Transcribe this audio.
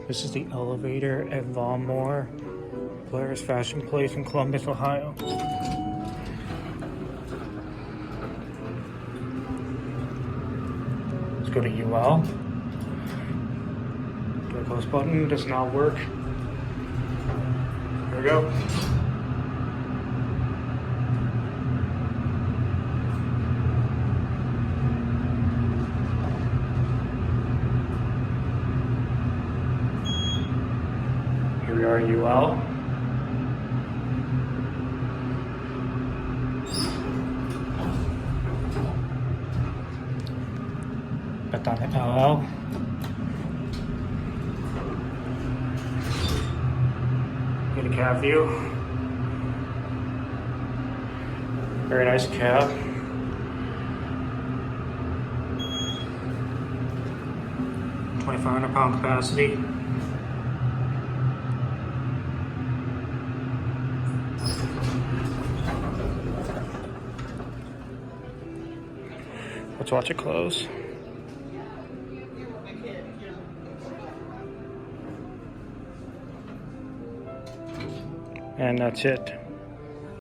This is the elevator at Maur, Polaris Fashion Place in Columbus, Ohio. Let's go to UL. Door close button does not work. Here we go. Here we are at UL. Back down to LL. Get a cab view. Very nice cab. £2,500 capacity. Let's watch it close. And that's it.